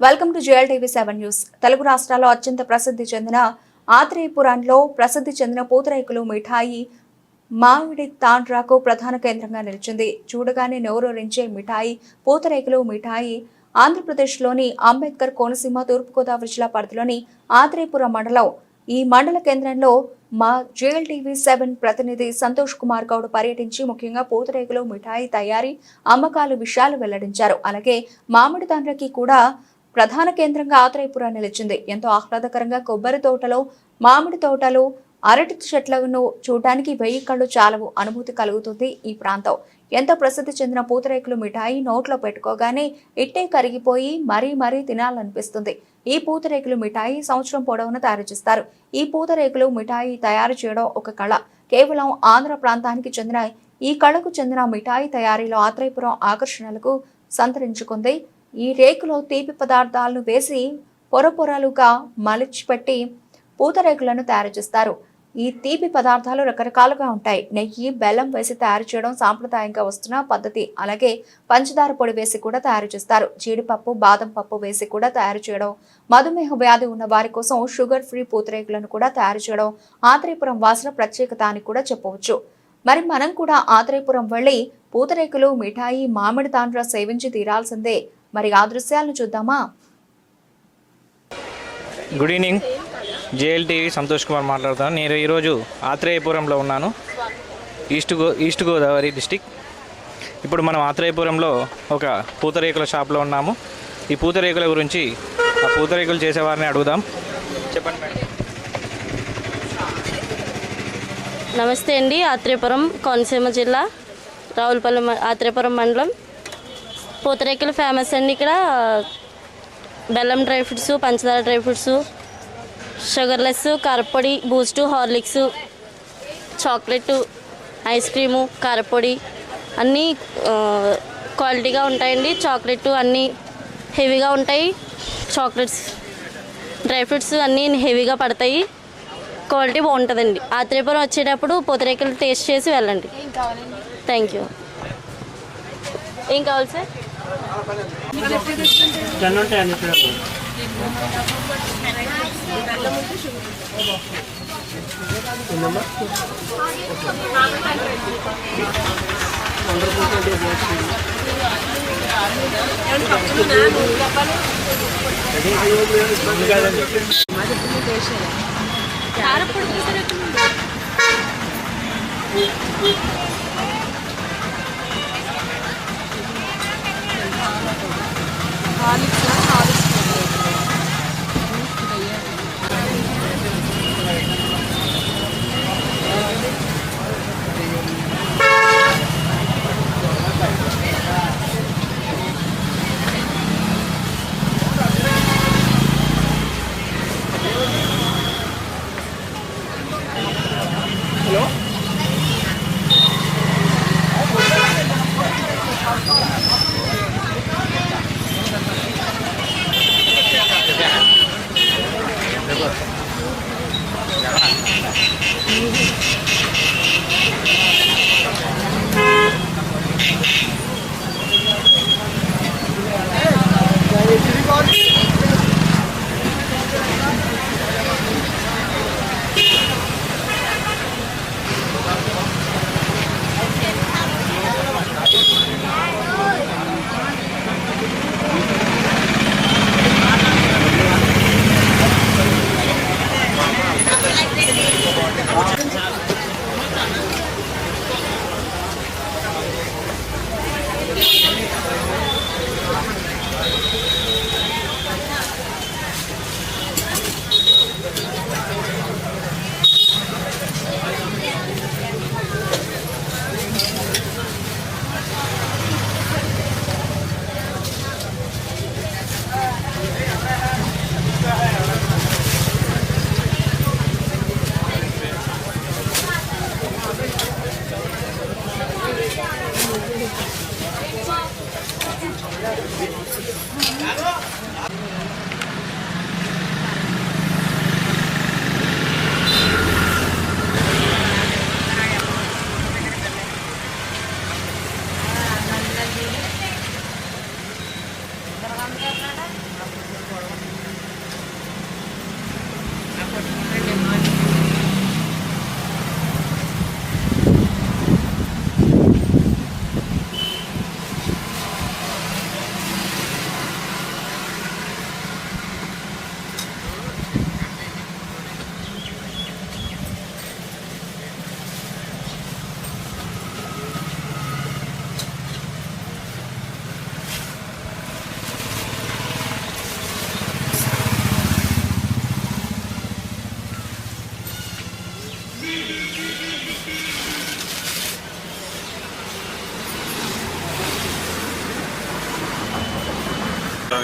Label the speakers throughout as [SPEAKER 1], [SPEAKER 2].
[SPEAKER 1] Welcome to JLTV7 news. Telugu రాష్ట్రాల్లో అత్యంత ప్రసిద్ధి చెందిన ఆత్రేయపురంలో ప్రసిద్ధి చెందిన పూతరేకులు మిఠాయి మామిడి తాండ్రాకు ప్రధాన కేంద్రంగా నిలిచింది. చూడగానే నోరూరించే మిఠాయి పూతరేకులు మిఠాయి ఆంధ్రప్రదేశ్లోని అంబేద్కర్ కోనసీమ తూర్పుగోదావరి జిల్లా పరిధిలోని ఆత్రేయపురం మండలం. ఈ మండల కేంద్రంలో మా JLTV7 ప్రతినిధి సంతోష్ కుమార్ గౌడ్ పర్యటించి ముఖ్యంగా పూతరేకులు మిఠాయి తయారీ అమ్మకాలు విషయాలు వెల్లడించారు. అలాగే మామిడి తాండ్రకి కూడా ప్రధాన కేంద్రంగా ఆత్రేయపురం నిలిచింది. ఎంతో ఆహ్లాదకరంగా కొబ్బరి తోటలు, మామిడి తోటలు, అరటి చెట్లను చూడడానికి 1000 కళ్ళు చాలవు అనుభూతి కలుగుతుంది. ఈ ప్రాంతం ఎంతో ప్రసిద్ధి చెందిన పూతరేకులు మిఠాయి నోట్లో పెట్టుకోగానే ఇట్టే కరిగిపోయి మరీ తినాలనిపిస్తుంది. ఈ పూతరేకులు మిఠాయి సంవత్సరం పొడవునా తయారు చేస్తారు. ఈ పూతరేకులు మిఠాయి తయారు చేయడం ఒక కళ. కేవలం ఆంధ్ర ప్రాంతానికి చెందిన ఈ కళకు చెందిన మిఠాయి తయారీలో ఆత్రేయపురం ఆకర్షణలకు సంతరించుకుంది. ఈ రేకులో తీపి పదార్థాలను వేసి పొరలుగా మలిచిపెట్టి పూతరేకులను తయారు చేస్తారు. ఈ తీపి పదార్థాలు రకరకాలుగా ఉంటాయి. నెయ్యి, బెల్లం వేసి తయారు చేయడం సాంప్రదాయంగా వస్తున్న పద్ధతి. అలాగే పంచదార పొడి వేసి కూడా తయారు చేస్తారు. జీడిపప్పు, బాదం పప్పు వేసి కూడా తయారు చేయడం. మధుమేహ వ్యాధి ఉన్న వారి కోసం షుగర్ ఫ్రీ పూతరేకులను కూడా తయారు చేయడం ఆత్రేయపురం వాసుల ప్రత్యేకత అని కూడా చెప్పవచ్చు. మరి మనం కూడా ఆత్రేయపురం వెళ్లి పూతరేకులు మిఠాయి మామిడి తాండ్ర సేవించి తీరాల్సిందే. మరి ఆ దృశ్యాలను చూద్దామా?
[SPEAKER 2] Good evening, JLTV Santosh Kumar మాట్లాడుతాను. నేను ఈరోజు ఆత్రేయపురంలో ఉన్నాను, ఈస్ట్ గోదావరి డిస్టిక్. ఇప్పుడు మనం ఆత్రేయపురంలో ఒక పూతరేకుల షాప్లో ఉన్నాము. ఈ పూతరేకుల గురించి ఆ పూతరేకులు చేసేవారిని అడుగుదాం. చెప్పండి మేడం.
[SPEAKER 3] నమస్తే అండి. ఆత్రేయపురం కోనసీమ జిల్లా రావులపల్లి ఆత్రేయపురం మండలం. పూతరేకులు ఫేమస్ అండి. ఇక్కడ బెల్లం డ్రై ఫ్రూట్స్, పంచదార డ్రై ఫ్రూట్స్, షుగర్లెస్, కారపొడి, Boost, Horlicks, chocolate, ice cream, కారపొడి అన్నీ క్వాలిటీగా ఉంటాయండి. చాక్లెట్ అన్నీ హెవీగా ఉంటాయి. చాక్లెట్స్, డ్రై ఫ్రూట్స్ అన్నీ హెవీగా పడతాయి. క్వాలిటీ బాగుంటుందండి. ఆత్రేయపురం వచ్చేటప్పుడు పూతరేకులు టేస్ట్ చేసి వెళ్ళండి. Thank you. ఏం కావాలి సార్?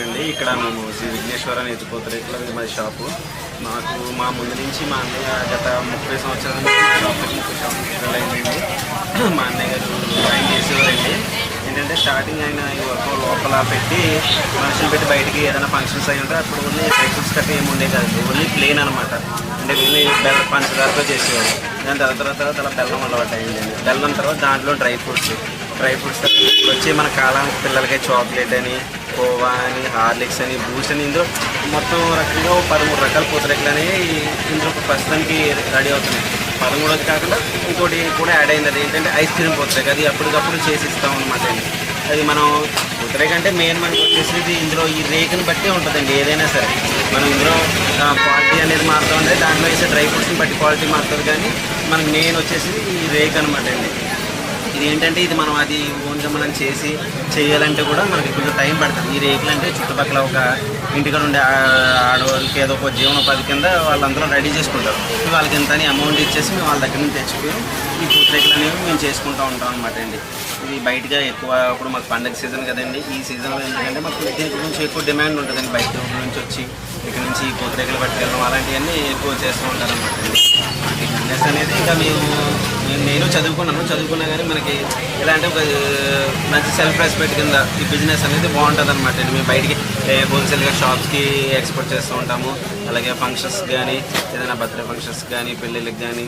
[SPEAKER 4] అండి ఇక్కడ మేము శ్రీ విఘ్నేశ్వర నేతి పూతరేకులు మా షాపు. మాకు మా ముందు నుంచి మా అన్నయ్య గత 30 సంవత్సరాల నుంచి మా షాప్ అయిందండి. మా అన్నయ్య గారు ఆయన చేసేవారండి. ఏంటంటే స్టార్టింగ్ ఆయన లోపల పెట్టి మనుషులు పెట్టి బయటికి ఏదైనా ఫంక్షన్స్ అయి ఉంటే అప్పుడు ఓన్లీ డ్రై ఫ్రూట్స్ కట్టి ఏమి ఉండేది కాదు, ఓన్లీ ప్లెయిన్ అనమాట. అంటే వీళ్ళు పంచదారతో చేసేవారు. దాని తర్వాత అలా బెల్లం అలవాటు అయిందండి. బెల్లం తర్వాత దాంట్లో డ్రై ఫ్రూట్స్ వచ్చి మన కాలం పిల్లలకి చాక్లెట్ అని, కోవా అని, హార్లిక్స్ అని, బూస్ట్ అని, ఇందులో మొత్తం రకంగా 13 రకాల పూతరేకులు అనేవి ఇందులో ప్రస్తుతానికి రెడీ అవుతున్నాయి. 13 కాకుండా ఇంకోటి కూడా యాడ్ అయింది. అది ఏంటంటే ఐస్ క్రీమ్ పూతరేకు. అది అప్పటికప్పుడు చేసి ఇస్తాం అనమాట అండి. అది మనం పూతరేకు అంటే మెయిన్ మనకి వచ్చేసి ఇందులో ఈ రేకుని బట్టే ఉంటుందండి. ఏదైనా సరే మనం ఇందులో క్వాలిటీ అనేది మారుతూ ఉంటే దాంట్లో వేసే డ్రై ఫ్రూట్స్ని బట్టి క్వాలిటీ మారుతుంది. కానీ మనకి మెయిన్ వచ్చేసి ఈ రేక్ అనమాట అండి. ఇది ఏంటంటే ఇది మనం అది ఓన్గా మనం చేయాలంటే కూడా మనకి కొంచెం టైం పడుతుంది. ఈ రేకులు అంటే చుట్టుపక్కల ఒక ఇంటికాడ ఉండే ఆడవాళ్ళకి ఏదో ఒక జీవనోపాధి కింద వాళ్ళందరూ రెడీ చేసుకుంటారు. వాళ్ళకి ఎంత అని అమౌంట్ ఇచ్చేసి మేము వాళ్ళ దగ్గర నుంచి తెచ్చుకొని ఈ పూతరేకులు అనేవి మేము చేసుకుంటూ ఉంటాం అనమాట అండి. ఇది బయటగా ఎక్కువ ఇప్పుడు మాకు పండగ సీజన్ కదండి. ఈ సీజన్లో ఎందుకంటే మాకు దీనికి కొంచెం ఎక్కువ డిమాండ్ ఉంటుందండి. బయట నుంచి వచ్చి ఇక్కడ నుంచి ఈ పూతరేకులు పట్టుకెళ్ళడం అలాంటివన్నీ ఎక్కువ చేస్తూ ఉంటారు అనమాట అండి. ఈ బిజినెస్ అనేది ఇంకా నేను చదువుకున్నా కానీ మనకి ఎలా అంటే ఒక మంచి సెల్ఫ్ రెస్పెక్ట్ కింద ఈ బిజినెస్ అనేది బాగుంటుంది అనమాట అండి. మేము బయటికి హోల్సేల్గా షాప్స్కి ఎక్స్పోర్ట్ చేస్తూ ఉంటాము. అలాగే ఫంక్షన్స్ కానీ ఏదైనా బర్త్డే ఫంక్షన్స్ కానీ పెళ్ళిళ్ళకి కానీ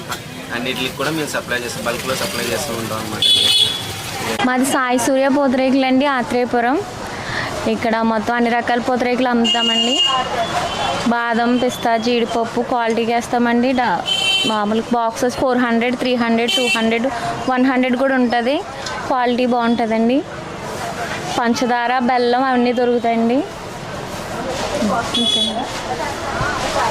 [SPEAKER 4] అన్నిటికి కూడా మేము బల్క్లో సప్లై చేస్తూ ఉంటాం అనమాట.
[SPEAKER 5] మాది సాయి సూర్య పూతరేకులు అండి, ఆత్రేయపురం. ఇక్కడ మొత్తం అన్ని రకాల పూతరేకులు అమ్ముతామండి. బాదం, పిస్తా, జీడిపప్పు క్వాలిటీగా వేస్తామండి. మామూలు బాక్సెస్ 400, 300, 200, 100 కూడా ఉంటుంది. క్వాలిటీ బాగుంటుందండి. పంచదార, బెల్లం అవన్నీ దొరుకుతాయండి.